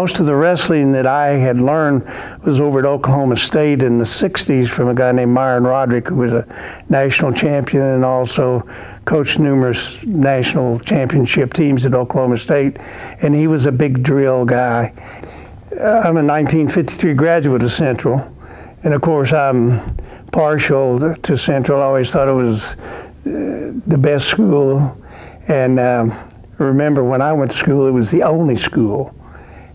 most of the wrestling that I had learned was over at Oklahoma State in the 60s from a guy named Myron Roderick, who was a national champion and also coached numerous national championship teams at Oklahoma State. And he was a big drill guy. I'm a 1953 graduate of Central. And of course, I'm partial to Central. I always thought it was the best school. And remember, when I went to school, it was the only school.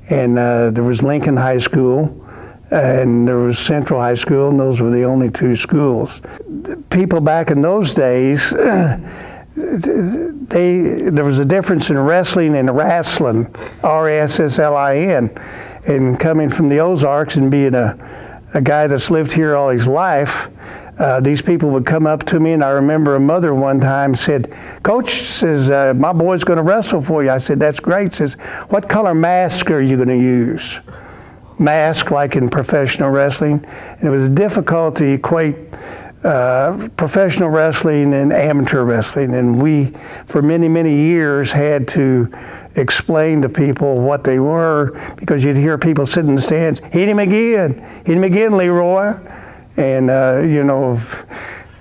And there was Lincoln High School, and there was Central High School, and those were the only two schools. People back in those days, there was a difference in wrestling and wrasslin', R-A-S-S-L-I-N. And coming from the Ozarks and being a guy that's lived here all his life, these people would come up to me, and I remember a mother one time said, "Coach," says, "my boy's going to wrestle for you." I said, "That's great." Says, "What color mask are you going to use?" Mask, like in professional wrestling. And it was difficult to equate professional wrestling and amateur wrestling, and we, for many, many years, had to explain to people what they were, because you'd hear people sitting in the stands, hit him again, Leroy. And, you know,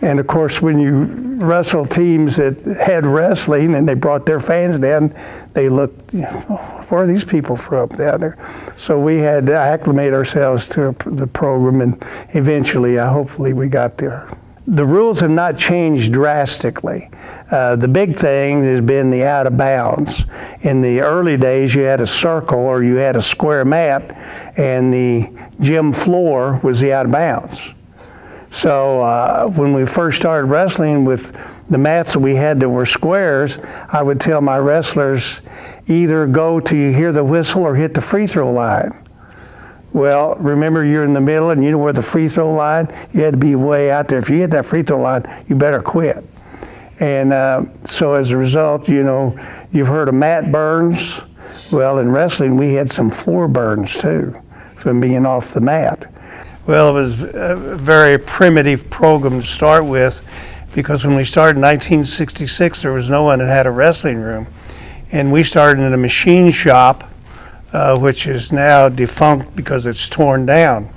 and of course, when you wrestle teams that had wrestling and they brought their fans down, they looked, you know, where are these people from down there? So we had to acclimate ourselves to the program, and eventually, hopefully, we got there. The rules have not changed drastically. The big thing has been the out of bounds. In the early days, you had a circle or you had a square mat, and the gym floor was the out of bounds. So when we first started wrestling with the mats that we had that were squares, I would tell my wrestlers, either go till you hear the whistle or hit the free throw line. Well, remember, you're in the middle and you know where the free throw line, you had to be way out there. If you hit that free throw line, you better quit. And so as a result, you know, you've heard of mat burns. Well, in wrestling, we had some floor burns too, from being off the mat. Well, it was a very primitive program to start with, because when we started in 1966, there was no one that had a wrestling room. And we started in a machine shop, which is now defunct because it's torn down.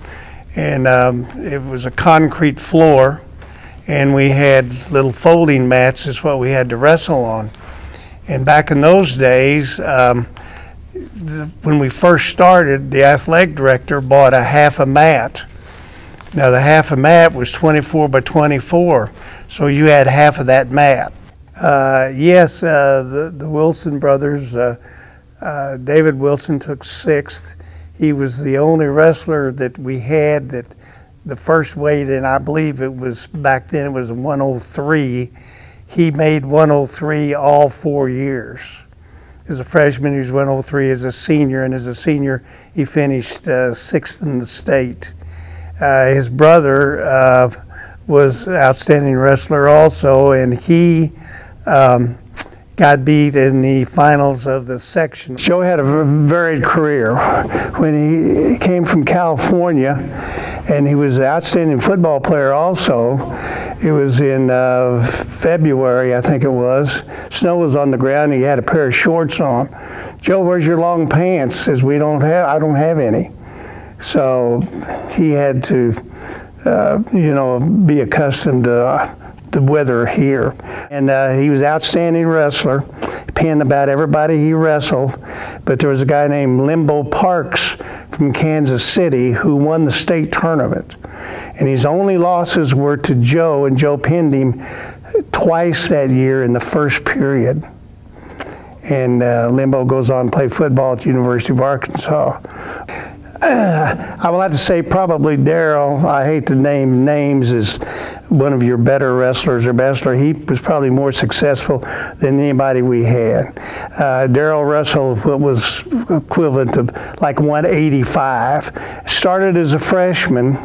And it was a concrete floor, and we had little folding mats is what we had to wrestle on. And back in those days, when we first started, the athletic director bought a half a mat. Now the half a mat was 24 by 24, so you had half of that mat. Yes, the Wilson brothers, David Wilson took 6th. He was the only wrestler that we had that the first weight, and I believe it was, back then it was 103. He made 103 all 4 years. As a freshman, he was 103. As a senior, and as a senior, he finished 6th in the state. His brother was an outstanding wrestler also, and he got beat in the finals of the section. Joe had a varied career. When he came from California, and he was an outstanding football player also. It was in February, I think it was. Snow was on the ground, and he had a pair of shorts on. "Joe, where's your long pants?" Says, I don't have any. So he had to, you know, be accustomed to the weather here. And he was an outstanding wrestler, pinned about everybody he wrestled. But there was a guy named Limbo Parks from Kansas City who won the state tournament. And his only losses were to Joe, and Joe pinned him twice that year in the first period. And Limbo goes on to play football at the University of Arkansas. I will have to say probably Daryl, I hate to name names, is one of your better wrestlers or wrestler. He was probably more successful than anybody we had. Daryl wrestled what was equivalent to like 185. Started as a freshman,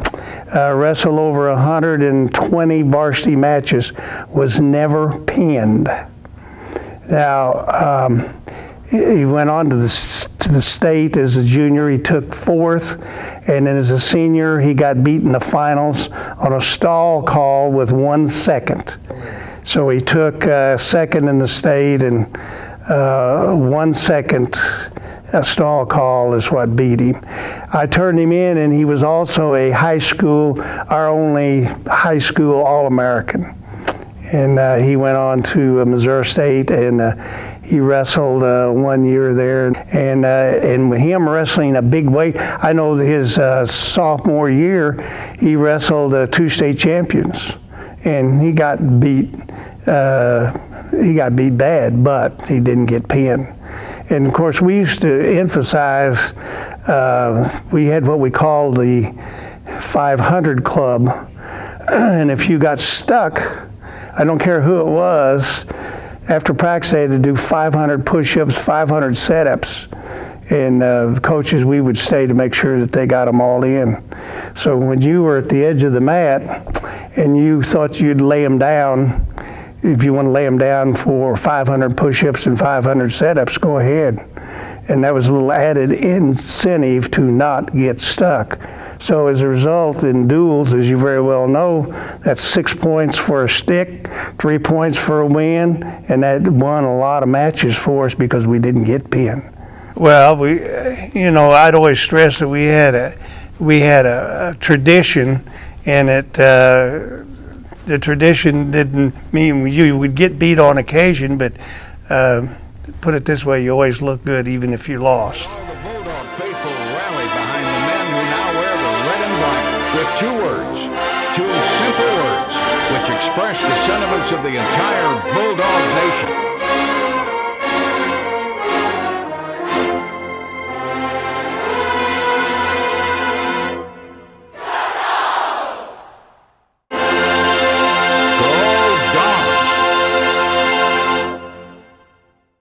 wrestled over 120 varsity matches, was never pinned. Now, he went on to the state as a junior. He took 4th, and then as a senior, he got beat in the finals on a stall call with 1 second. So he took 2nd in the state and 1 second a stall call is what beat him. I turned him in, and he was also a high school, our only high school All-American. And he went on to Missouri State, and he wrestled 1 year there. And with him wrestling a big weight, I know that his sophomore year, he wrestled 2 state champions, and he got beat. He got beat bad, but he didn't get pinned. And of course, we used to emphasize, we had what we called the 500 club, and if you got stuck, I don't care who it was, after practice they had to do 500 push-ups, 500 setups, and coaches, we would stay to make sure that they got them all in. So when you were at the edge of the mat and you thought you'd lay them down, if you want to lay them down for 500 push-ups and 500 setups, go ahead. And that was a little added incentive to not get stuck. So as a result, in duels, as you very well know, that's 6 points for a stick, 3 points for a win, and that won a lot of matches for us because we didn't get pinned. Well, I'd always stress that we had a tradition, and the tradition didn't mean you would get beat on occasion, but put it this way, you always look good even if you lost. All the Bulldog faithful rally behind the men who now wear the red and black with 2 words, 2 simple words, which express the sentiments of the entire Bulldog Nation.